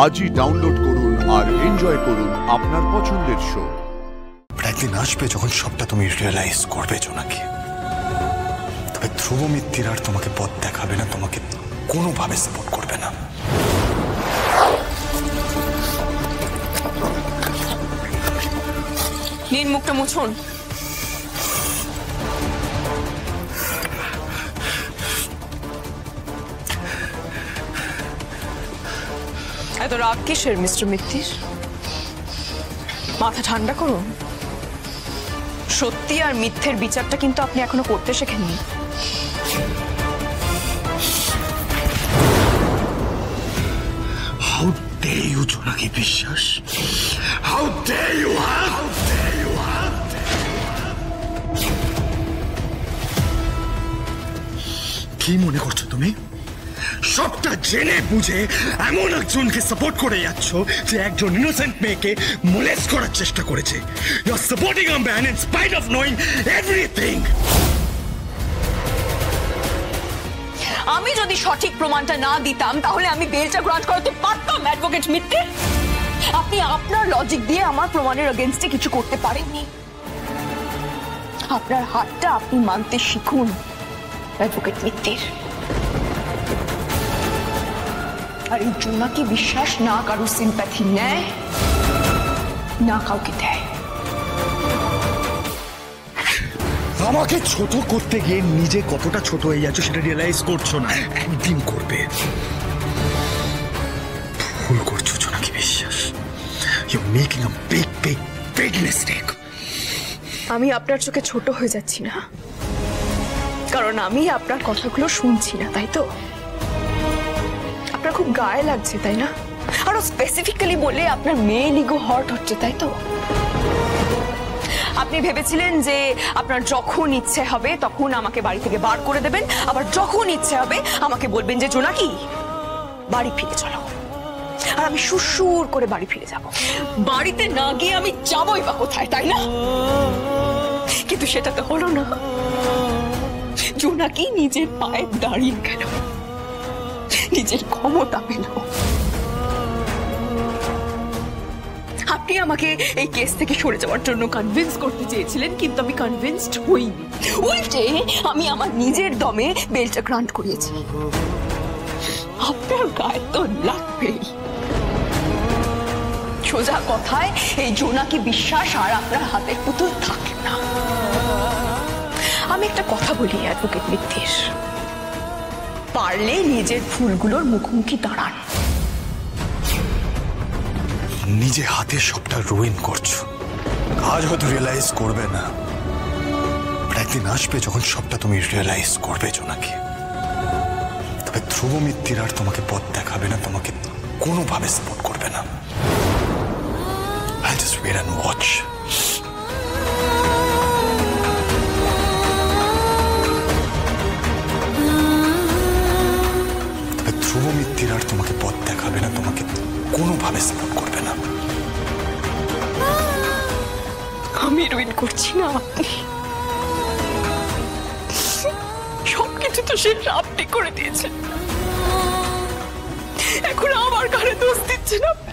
আজই ডাউনলোড করুন আর এনজয় করুন আপনার পছন্দের শো। একদিন আসবে যখন সবটা তুমি রিয়েলাইজ করবে জোনাকি। তবে ধ্রুব মিত্তির আর তোমাকে পথ দেখাবে না, তোমাকে কোনোভাবে সাপোর্ট করবে না। নিন, মুখটা মুছুন। এত রাগ কিসের মিস্টার মিত্তির? মাথা ঠান্ডা করুন। সত্যি আর মিথ্যের বিচারটা কিন্তু আপনি এখনো করতে শেখেননি। How dare you, জোনাকি বিশ্বাস? How dare you? How dare you? কি মনে করছো তুমি? সবটা জেনে বুঝে এমন একজনকে সাপোর্ট করে যাচ্ছ যে একজন ইনোসেন্ট মেয়েকে মোলেস্ট করার চেষ্টা করেছে। You are supporting a man in spite of knowing everything. আমি যদি সঠিক প্রমাণটা না দিতাম তাহলে আমি বেলটা গ্রান্ট করতে পারতাম অ্যাডভোকেট মিত্তির। আপনি আপনার লজিক দিয়ে আমার প্রমাণের এগেইনস্টে কিছু করতে পারেননি। আপনার হাতটা আপনি মানতে শিখুন অ্যাডভোকেট মিত্তির। আর এই জোনাকি বিশ্বাস না কারো সিম্প্যাথি নেয়, না কাউকে দেয়। আমাকে ছোট করতে গিয়ে নিজে কতটা ছোট হয়ে যাচ্ছ সেটা রিয়েলাইজ করছো না। একদিন করবে। ভুল করছো Jonaki Biswas. You are making a big big big mistake. আমি আপনার চোখে ছোট হয়ে যাচ্ছি না, কারণ আমি আপনার কথাগুলো শুনছি না, তাই তো? আপনার খুব গায়ে লাগছে, তাই না? আরো স্পেসিফিক্যালি বলে আপনার মেল ইগো হার্ট হচ্ছে, তাই তো? আপনি ভেবেছিলেন যে আপনার যখন ইচ্ছে হবে তখন আমাকে বাড়ি থেকে বার করে দেবেন, আবার যখন ইচ্ছে হবে আমাকে বলবেন যে জোনাকি বাড়ি ফিরে চলো, আর আমি সুসুর করে বাড়ি ফিরে যাব। বাড়িতে না গিয়ে আমি যাবই বা কোথায়, তাই না? কিন্তু সেটা তো হলো না। জোনাকি নিজের পায়ে দাঁড়িয়ে গেল, নিজের ক্ষমতা পেল। আপনি আমাকে এই কেস থেকে সরে যাওয়ার জন্য কনভিন্স করতে চেয়েছিলেন, কিন্তু আমি কনভিন্সড হইনি। উল্টে আমি আমার নিজের দমে বেলটা গ্রান্ট করিয়েছি। আপনার গায়ে তো লাগবেই। সোজা কথায় এই জোনাকি বিশ্বাস আর আপনার হাতের পুতুল থাকে না। আমি একটা কথা বলি অ্যাডভোকেট মিত্তির, পারলে নিজের ভুলগুলোর মুখোমুখি দাঁড়ান। নিজে হাতে সবটা রুইন করছো। আজ হয়তো রিয়েলাইজ করবে না, একদিন আসবে যখন সবটা তুমি রিয়েলাইজ করবে জোনাকি। তবে ধ্রুব মিত্তির আর তোমাকে পথ দেখাবে না, তোমাকে কোনোভাবে সাপোর্ট করবে না। I just wait and watch. তবে ধ্রুব মিত্তির আর তোমাকে পথ দেখাবে না, তোমাকে কোনোভাবে সাপোর্ট করবে না। আমি রুইন করছি না, আপনি। সবকিছু তো সে আপনি করে দিয়েছেন, এখন আমার ঘরে দোষ দিচ্ছেন আপনি।